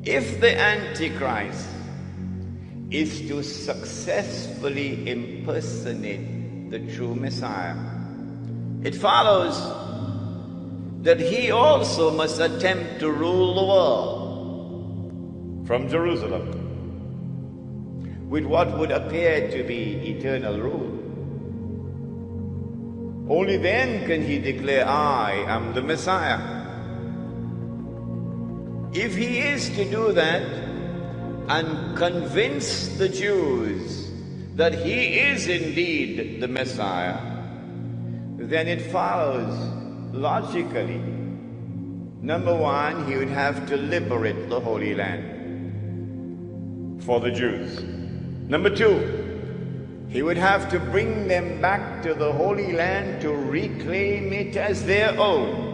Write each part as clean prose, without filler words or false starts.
If the Antichrist is to successfully impersonate the true Messiah, it follows that he also must attempt to rule the world from Jerusalem with what would appear to be eternal rule. Only then can he declare, I am the Messiah. If he is to do that and convince the Jews that he is indeed the Messiah, then it follows logically, number one, he would have to liberate the Holy Land for the Jews. Number two, he would have to bring them back to the Holy Land to reclaim it as their own.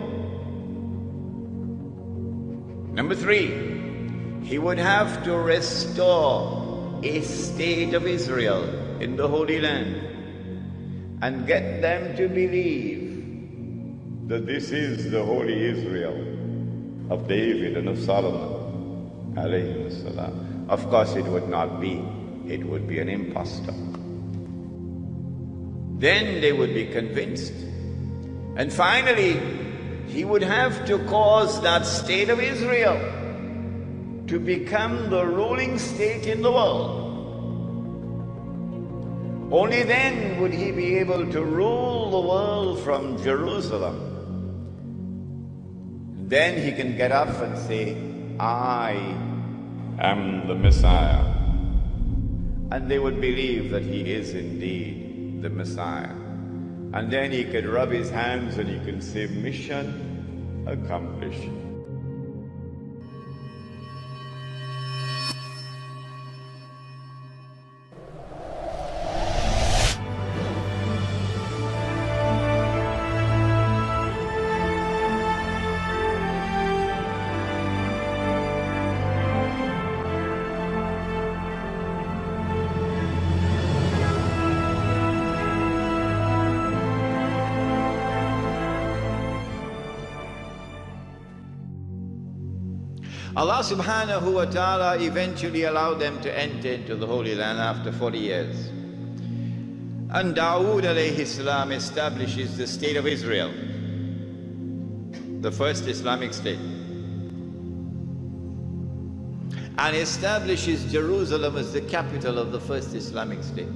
Number three, he would have to restore a state of Israel in the Holy Land and get them to believe that this is the holy Israel of David and of Solomon, alayhi salam. Of course it would not be. It would be an impostor. Then they would be convinced. And finally, he would have to cause that state of Israel to become the ruling state in the world. Only then would he be able to rule the world from Jerusalem. Then he can get up and say, I am the Messiah. And they would believe that he is indeed the Messiah. And then he could rub his hands and he can say, mission accomplished. Allah subhanahu wa ta'ala eventually allowed them to enter into the Holy Land after 40 years. And Dawood alayhi salam establishes the state of Israel, the first Islamic state, and establishes Jerusalem as the capital of the first Islamic state.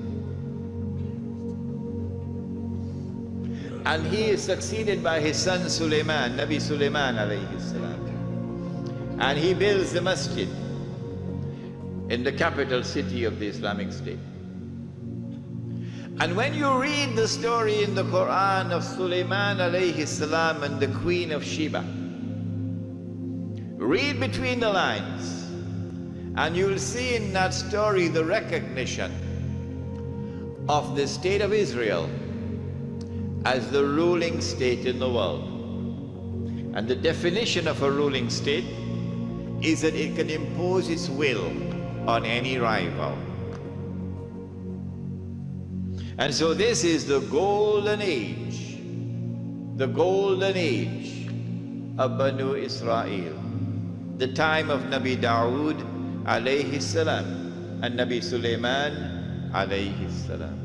And he is succeeded by his son Sulaiman, Nabi Sulaiman alayhi salam. And he builds the masjid in the capital city of the Islamic State. And when you read the story in the Quran of Sulaiman alayhi salam and the Queen of Sheba, read between the lines and you'll see in that story the recognition of the state of Israel as the ruling state in the world. And the definition of a ruling state is that it can impose its will on any rival. And so this is the golden age of Banu Israel, the time of Nabi Dawood alayhi salam and Nabi Sulaiman alayhi salam.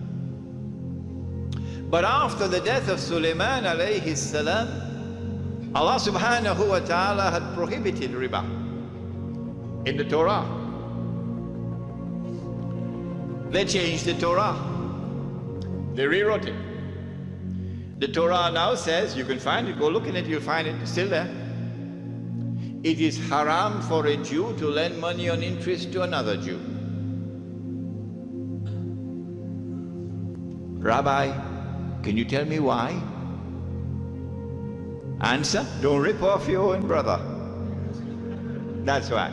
But after the death of Sulaiman alayhi salam, Allah subhanahu wa ta'ala had prohibited riba in the Torah. They changed the Torah. They rewrote it. The Torah now says, you can find it, go look in it, you'll find it, it's still there. It is haram for a Jew to lend money on interest to another Jew. Rabbi, can you tell me why? Answer, don't rip off your own brother. That's why.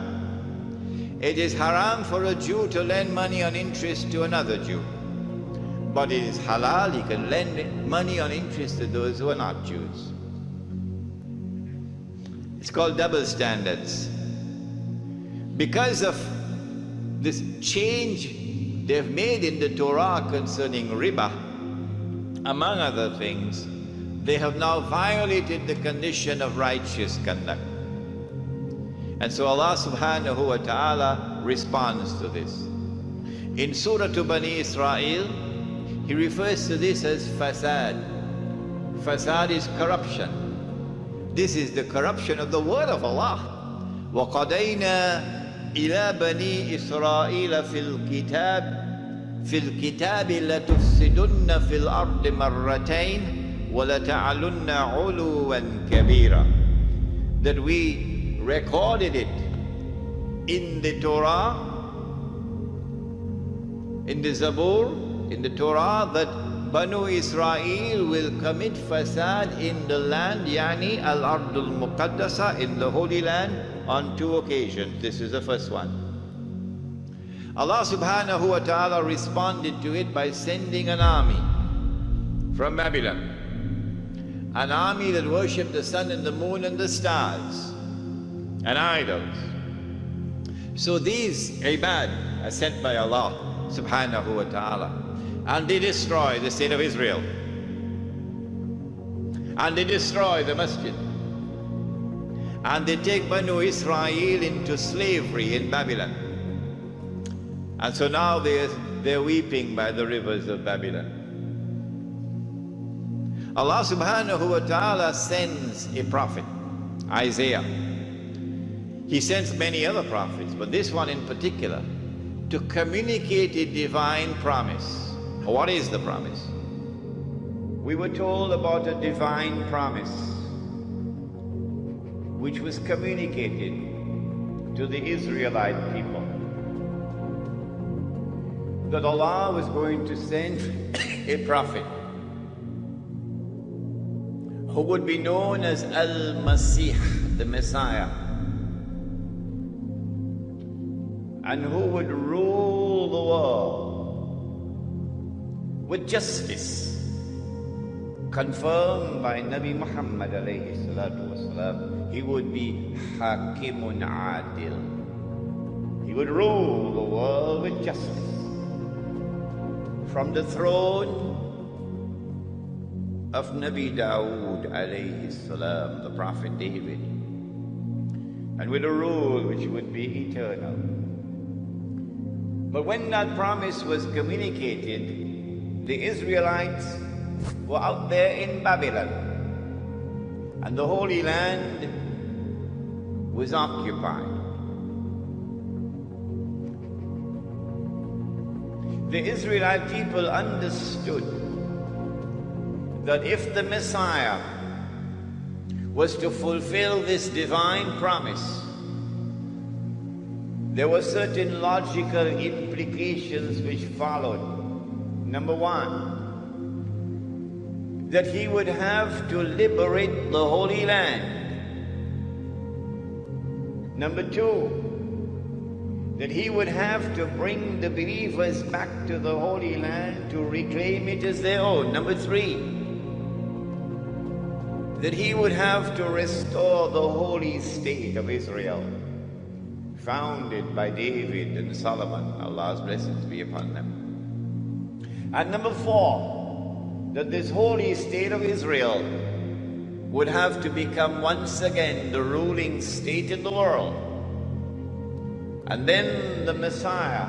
It is haram for a Jew to lend money on interest to another Jew. But it is halal, he can lend money on interest to those who are not Jews. It's called double standards. Because of this change they've made in the Torah concerning riba, among other things, they have now violated the condition of righteous conduct. And so Allah subhanahu wa ta'ala responds to this. In Surah to Bani Israel, He refers to this as fasad. Fasad is corruption. This is the corruption of the word of Allah. وَقَضَيْنَا إِلَى بَنِي إِسْرَائِيلَ فِي الْكِتَابِ لَتُفْسِدُنَّ فِي الْأَرْضِ مَرَّتَيْنِ وَلَتَعْلُنَّ عُلُوًّا كَبِيرًا. That we recorded it in the Torah, in the Zabur, in the Torah, that Banu Israel will commit fasad in the land, yani al-Ardul Muqaddasa, in the Holy Land, on 2 occasions. This is the first one. Allah subhanahu wa ta'ala responded to it by sending an army from Babylon. An army that worshipped the sun and the moon and the stars and idols. So these ibad are sent by Allah subhanahu wa ta'ala. And they destroy the state of Israel. And they destroy the masjid. And they take Banu Israel into slavery in Babylon. And so now they're weeping by the rivers of Babylon. Allah subhanahu wa ta'ala sends a prophet, Isaiah. He sends many other prophets, but this one in particular, to communicate a divine promise. What is the promise? We were told about a divine promise which was communicated to the Israelite people, that Allah was going to send a prophet who would be known as Al-Masih, the Messiah, and who would rule the world with justice, confirmed by Nabi Muhammad alayhi salatu wasalam. He would be Hakimun Adil. He would rule the world with justice. From the throne of Nabi Dawood alayhi salam, the Prophet David, and with a rule which would be eternal. But when that promise was communicated, the Israelites were out there in Babylon, and the Holy Land was occupied. The Israelite people understood that if the Messiah was to fulfill this divine promise, there were certain logical implications which followed. Number one, that he would have to liberate the Holy Land. Number two, that he would have to bring the believers back to the Holy Land to reclaim it as their own. Number three, that he would have to restore the holy state of Israel, founded by David and Solomon, Allah's blessings be upon them. And number four, that this holy state of Israel would have to become once again the ruling state in the world. And then the Messiah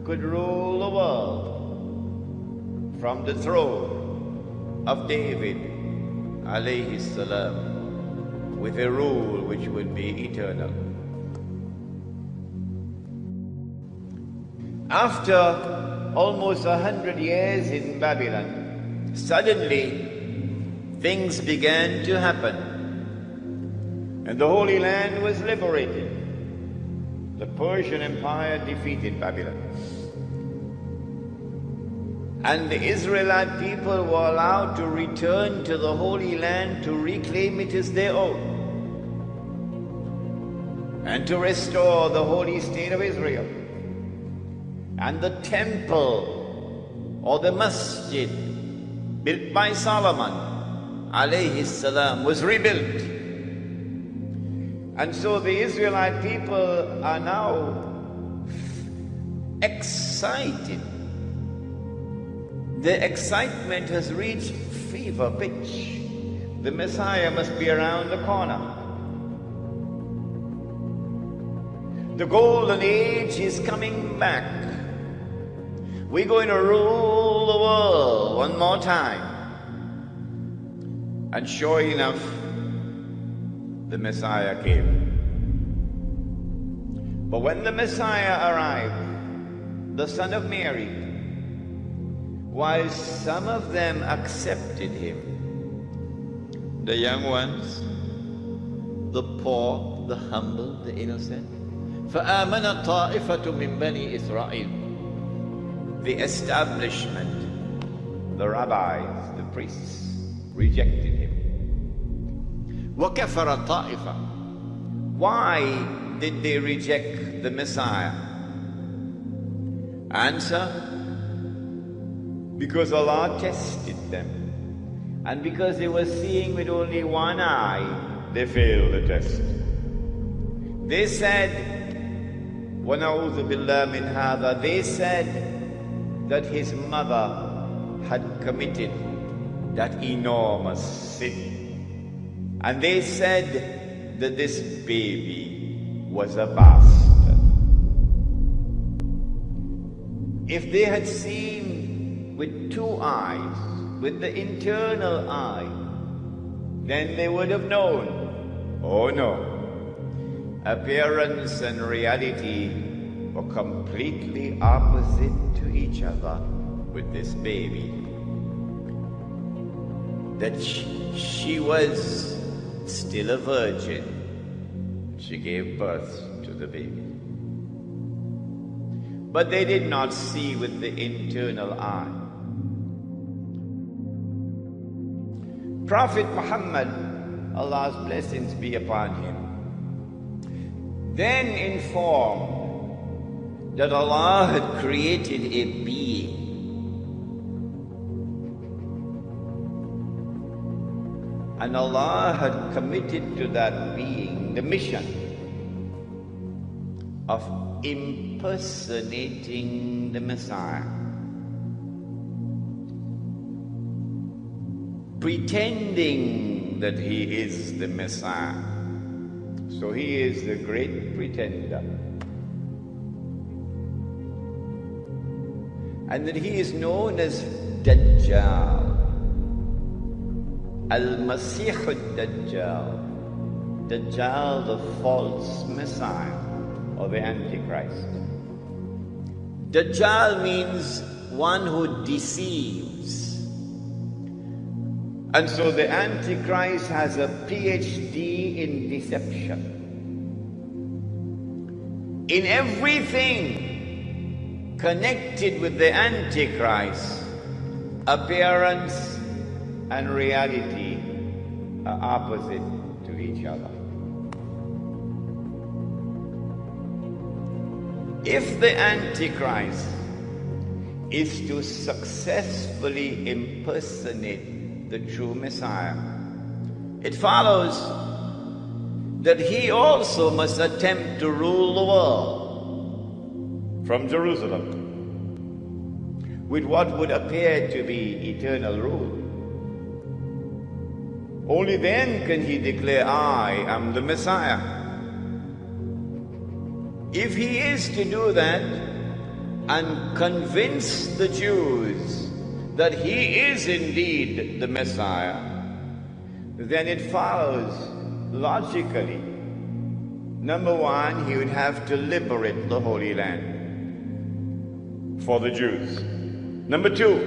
could rule the world from the throne of David alayhi salam, with a rule which would be eternal. After almost 100 years in Babylon, suddenly things began to happen, and the Holy Land was liberated. The Persian Empire defeated Babylon, and the Israelite people were allowed to return to the Holy Land to reclaim it as their own and to restore the holy state of Israel. And the temple, or the masjid, built by Solomon alayhi salam, was rebuilt. And so the Israelite people are now excited. The excitement has reached fever pitch. The Messiah must be around the corner. The golden age is coming back. We're going to rule the world one more time. And sure enough, the Messiah came. But when the Messiah arrived, the Son of Mary, while some of them accepted him, the young ones, the poor, the humble, the innocent, فآمن طائفة من بني إسرائيل, the establishment, the rabbis, the priests, rejected him. وكفر طائفة. Why did they reject the Messiah? Answer: because Allah tested them, and because they were seeing with only one eye, they failed the test. They said, وَنَعُوذُ بِاللَّهِ مِنْ هَذَا, they said that his mother had committed that enormous sin. And they said that this baby was a bastard. If they had seen with two eyes, with the internal eye, then they would have known, oh no, appearance and reality were completely opposite to each other with this baby. That she was still a virgin. She gave birth to the baby. But they did not see with the internal eye. Prophet Muhammad, Allah's blessings be upon him, then informed that Allah had created a being and Allah had committed to that being the mission of impersonating the Messiah, pretending that he is the Messiah. So he is the great pretender. And that he is known as Dajjal, Al-Masih al-Dajjal, Dajjal, the false Messiah, or the AntiChrist. Dajjal means one who deceives. And so the Antichrist has a PhD in deception. In everything connected with the Antichrist, appearance and reality are opposite to each other. If the Antichrist is to successfully impersonate the true Messiah, it follows that he also must attempt to rule the world from Jerusalem with what would appear to be eternal rule. Only then can he declare, I am the Messiah. If he is to do that and convince the Jews that he is indeed the Messiah, then it follows logically. Number one, he would have to liberate the Holy Land for the Jews. Number two,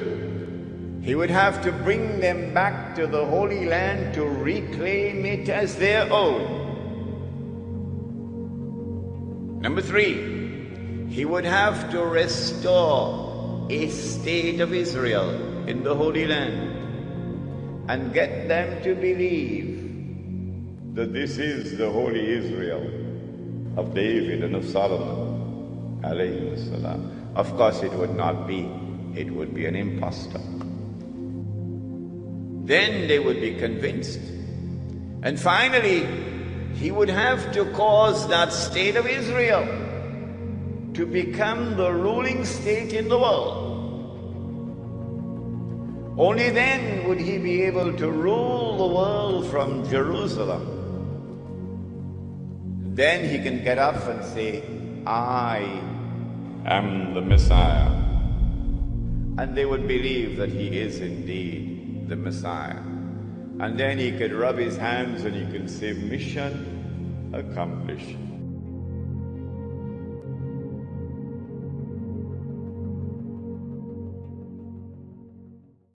he would have to bring them back to the Holy Land to reclaim it as their own. Number three, he would have to restore a state of Israel in the Holy Land and get them to believe that this is the holy Israel of David and of Solomon alayhi salam. Of course it would not be. It would be an impostor. Then they would be convinced. And finally, he would have to cause that state of Israel to become the ruling state in the world. Only then would he be able to rule the world from Jerusalem. Then he can get up and say, I am the Messiah. And they would believe that he is indeed the Messiah. And then he could rub his hands and he could say, mission accomplished.